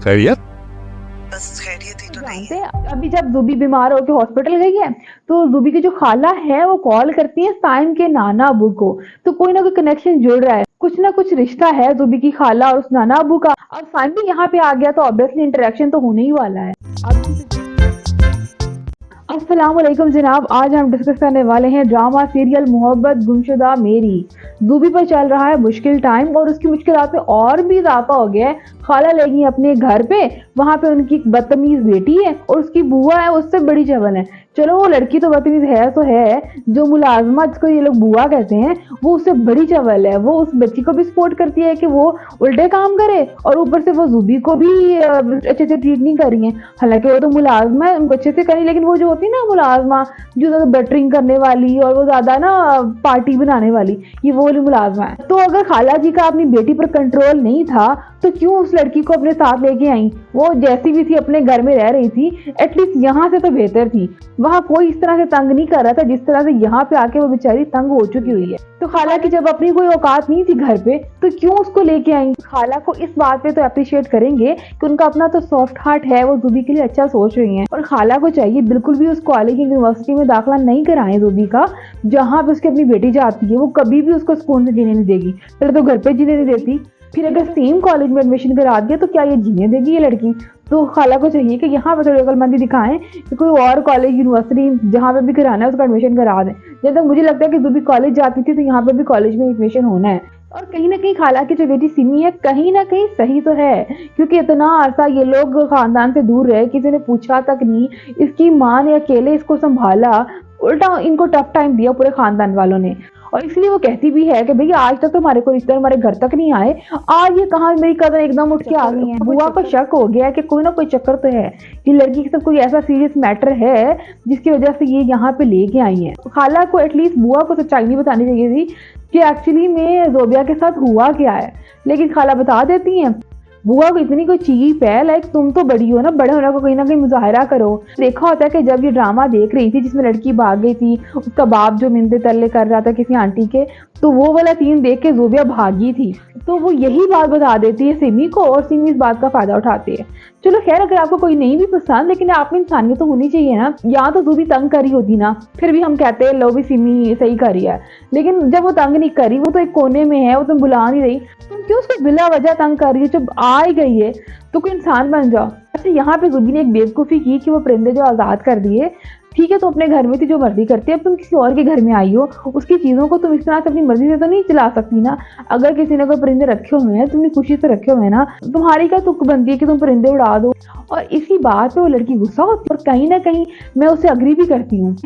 खैरियत? बस खैरियत ही तो नहीं जानते है। हैं अभी जब ज़ुबी बीमार होकर हॉस्पिटल गई है तो ज़ुबी की जो खाला है वो कॉल करती है साइम के नाना अबू को। तो कोई ना कोई कनेक्शन जुड़ रहा है, कुछ ना कुछ रिश्ता है ज़ुबी की खाला और उस नाना अबू का। अब साइम भी यहाँ पे आ गया तो ऑब्वियसली इंटरेक्शन तो होने ही वाला है। अस्सलाम वालेकुम जनाब, आज हम डिस्कस करने वाले हैं ड्रामा सीरियल मोहब्बत गुमशुदा मेरी। ज़ुबी पर चल रहा है मुश्किल टाइम और उसकी मुश्किलात में और भी इजाफा हो गया है। खाला ले गई अपने घर पे, वहाँ पे उनकी एक बदतमीज बेटी है और उसकी बुआ है उससे बड़ी चवल है। चलो वो लड़की तो बदतमीज है तो है, जो मुलाजमा जिसको ये लोग बुआ कहते हैं वो उससे बड़ी चवल है। वो उस बच्ची को भी सपोर्ट करती है कि वो उल्टे काम करे और ऊपर से वो ज़ुबी को भी अच्छे से ट्रीट नहीं कर रही है। हालांकि वो तो मुलाजमा है, उनको अच्छे से करी, लेकिन वो जो होती है ना मुलाजमा जो ज्यादा बेटरिंग करने वाली और वो ज्यादा ना पार्टी बनाने वाली, ये वो वाली मुलाजमा है। तो अगर खाला जी का अपनी बेटी पर कंट्रोल नहीं था तो क्यों उस लड़की को अपने साथ लेके आई? वो जैसी भी थी अपने घर में रह रही थी, एटलीस्ट यहाँ से तो बेहतर थी। वहाँ कोई इस तरह से तंग नहीं कर रहा था जिस तरह से यहाँ पे आके वो बेचारी तंग हो चुकी हुई है। तो खाला की जब अपनी कोई औकात नहीं थी घर पे तो क्यों उसको लेके आई? खाला को इस बात पे तो अप्रिशिएट करेंगे कि उनका अपना तो सॉफ्ट हार्ट है, वो ज़ुबी के लिए अच्छा सोच रही हैं। और खाला को चाहिए बिल्कुल भी उस कॉलेज यूनिवर्सिटी में दाखिला नहीं कराएं ज़ुबी का, जहाँ पे उसकी अपनी बेटी जाती है। वो कभी भी उसको सुकून से जीने नहीं देगी। पहले तो घर पे जीने नहीं देती, फिर अगर सेम कॉलेज में एडमिशन करा दिया तो क्या ये जीने देगी ये लड़की? तो खाला को चाहिए कि यहाँ पर थोड़ी अकलमंदी दिखाएं कि कोई और कॉलेज यूनिवर्सिटी जहाँ पे भी कराना है उसका एडमिशन करा दें। जब तक मुझे लगता है कि ज़ुबी कॉलेज जाती थी तो यहाँ पे भी कॉलेज में एडमिशन होना है। और कहीं ना कहीं खाला की जो बेटी सिमी है कहीं ना कहीं सही तो है, क्योंकि इतना अरसा ये लोग खानदान से दूर रहे, किसी ने पूछा तक नहीं, इसकी माँ ने अकेले इसको संभाला, उल्टा इनको टफ टाइम दिया पूरे खानदान वालों ने। और इसलिए वो कहती भी है कि भैया आज तक तो हमारे को रिश्ते हमारे घर तक नहीं आए, आज ये कहाँ मेरी कदर एकदम उठ के आ गई है। बुआ को शक हो गया कि कोई ना कोई चक्कर तो है कि लड़की के साथ कोई ऐसा सीरियस मैटर है जिसकी वजह से ये यहाँ पे लेके आई है। खाला को एटलीस्ट बुआ को सच्चाई नहीं बतानी चाहिए थी कि एक्चुअली में ज़ोबिया के साथ हुआ क्या है, लेकिन खाला बता देती हैं। बुआ को इतनी कोई चीप है, लाइक तुम तो बड़ी हो ना, बड़े होने को कहीं ना कहीं मुजाहरा करो। देखा होता है कि जब ये ड्रामा देख रही थी जिसमें लड़की भाग गई थी, उसका बाप जो मिन्नतें तरले कर रहा था किसी आंटी के, तो वो वाला सीन देख के ज़ोबिया भागी थी। तो वो यही बात बता देती है सिमी को और सिमी इस बात का फायदा उठाती है। चलो खैर, अगर आपको कोई नहीं भी पसंद, लेकिन आप में इंसानियत तो होनी चाहिए ना। यहाँ तो ज़ुबी तंग करी होती ना, फिर भी हम कहते हैं लो भी सिमी सही करी है, लेकिन जब वो तंग नहीं करी, वो तो एक कोने में है, वो तुम बुला नहीं रही, तुम क्यों उसको बिला वजह तंग कर रही है? जब आ ही गई है तो कोई इंसान बन जाओ। अच्छा, यहाँ पे ज़ुबी ने एक बेवकूफ़ी की कि वो परिंदे जो आज़ाद कर दिए, ठीक है तो अपने घर में थी जो मर्जी करती है, अब तुम किसी और के घर में आई हो, उसकी चीज़ों को तुम इस तरह से अपनी मर्जी से तो नहीं चला सकती ना। अगर किसी ने कोई परिंदे रखे हुए हैं, तुमने खुशी से रखे हुए हैं ना, तुम्हारी क्या तुक बनती है कि तुम परिंदे उड़ा दो? और इसी बात पे वो लड़की गुस्सा होती है और कहीं ना कहीं मैं उससे अग्री भी करती हूँ।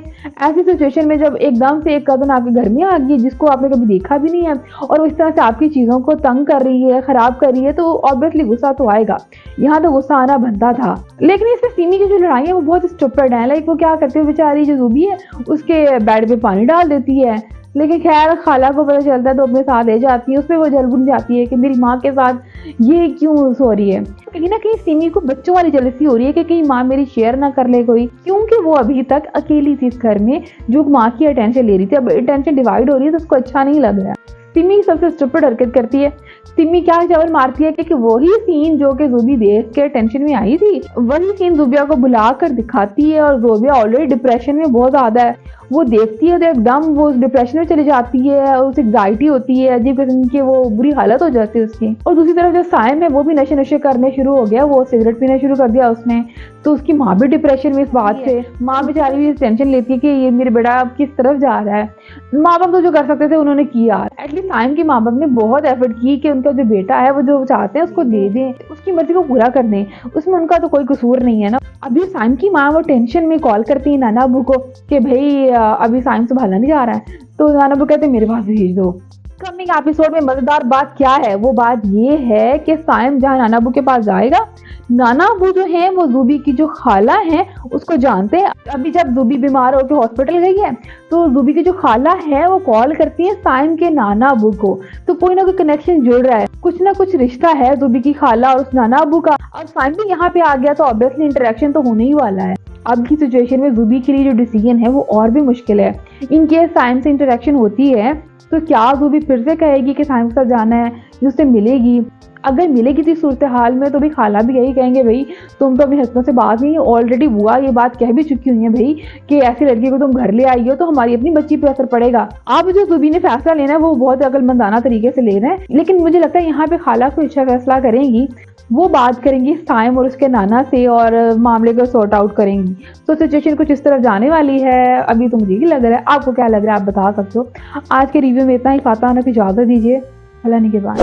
ऐसी सिचुएशन में जब एकदम से एक कज़न आपके घर में आ गई जिसको आपने कभी देखा भी नहीं है और वो इस तरह से आपकी चीज़ों को तंग कर रही है, ख़राब कर रही है, तो ऑब्वियसली गुस्सा तो आएगा। यहाँ तो गुस्सा आना बनता था। लेकिन इसमें सिमी की जो लड़ाई है वो बहुत स्टूपिड है। लाइक वो क्या करती है बेचारी जो ज़ुबी है उसके बेड पे पानी डाल देती है, लेकिन खैर खाला को पता चलता है तो अपने साथ ले जाती है। उसमें वो जलबुन जाती है कि मेरी माँ के साथ ये क्यों सो रही है। कहीं ना कहीं सिमी को बच्चों वाली जलसी हो रही है कि कहीं माँ मेरी शेयर ना कर ले कोई, क्योंकि वो अभी तक अकेली थी इस घर में जो माँ की अटेंशन ले रही थी। अब अटेंशन डिवाइड हो रही है तो उसको अच्छा नहीं लग रहा है। सिमी सबसे स्टूपिड हरकत करती है। सिमी क्या चावल मारती है कि वही सीन जो कि ज़ुबी देख के टेंशन में आई थी, वही सीन ज़ोबिया को बुलाकर दिखाती है। और ज़ोबिया ऑलरेडी डिप्रेशन में बहुत ज्यादा है, वो देखती है तो एकदम वो डिप्रेशन में चली जाती है, उसे एंग्जाइटी होती है, अजीब किस्म की वो बुरी हालत हो जाती है उसकी। और दूसरी तरफ जो साइम है वो भी नशे नशे करने शुरू हो गया, वो सिगरेट पीना शुरू कर दिया उसने। तो उसकी माँ भी डिप्रेशन में इस बात से, माँ बेचारी भी टेंशन लेती है कि ये मेरे बेटा अब किस तरफ जा रहा है। माँ बाप तो जो कर सकते थे उन्होंने किया। एटलीस्ट साइम की माँ बाप ने बहुत एफर्ट की कि उनका जो बेटा है वो जो चाहते हैं उसको दे दें, उसकी मर्जी को पूरा कर दें, उसमें उनका तो कोई कसूर नहीं है ना। अभी साइम की माँ वो टेंशन में कॉल करती है नाना अबू को कि भाई अभी साइम संभालना नहीं जा रहा है, तो नाना अबू कहते हैं मेरे पास भेज दो। कमिंग एपिसोड में मजेदार बात क्या है, वो बात ये है कि साइम जहाँ नाना अबू के पास जाएगा, नाना अबू जो है वो ज़ुबी की जो खाला है उसको जानते हैं। अभी जब ज़ुबी बीमार होकर हॉस्पिटल गई है तो ज़ुबी की जो खाला है वो कॉल करती है साइम के नाना अबू को। तो कोई ना कोई कनेक्शन जुड़ रहा है, कुछ ना कुछ रिश्ता है ज़ुबी की खाला और उस नाना अबू का। और साइम भी यहाँ पे आ गया तो ऑब्वियसली इंटरेक्शन तो होने ही वाला है। अब की सिचुएशन में ज़ुबी के लिए जो डिसीजन है वो और भी मुश्किल है। इनकेस साइम से इंटरेक्शन होती है तो क्या ज़ुबी फिर से कहेगी कि साइम के साथ जाना है, उससे मिलेगी? अगर मिले किसी सूरत हाल में तो भी खाला भी यही कहेंगे भाई तुम तो अपने हस्बैंड से बात नहीं, ऑलरेडी बुआ ये बात कह भी चुकी हुई है भाई कि ऐसी लड़की को तुम घर ले आई हो तो हमारी अपनी बच्ची पे असर पड़ेगा। अब जो जुबी ने फैसला लेना है वो बहुत अकलमंदाना तरीके से ले रहे हैं, लेकिन मुझे लगता है यहाँ पे खाला कोई अच्छा फैसला करेंगी, वो बात करेंगी साइम और उसके नाना से और मामले को सॉर्ट आउट करेंगी। तो सिचुएशन कुछ इस तरफ जाने वाली है। अभी तो मुझे ही लग रहा है, आपको क्या लग रहा है आप बता सकते हो। आज के रिव्यू में इतना ही। फाता को इजाजत दीजिए, अल्लाह निगहबान।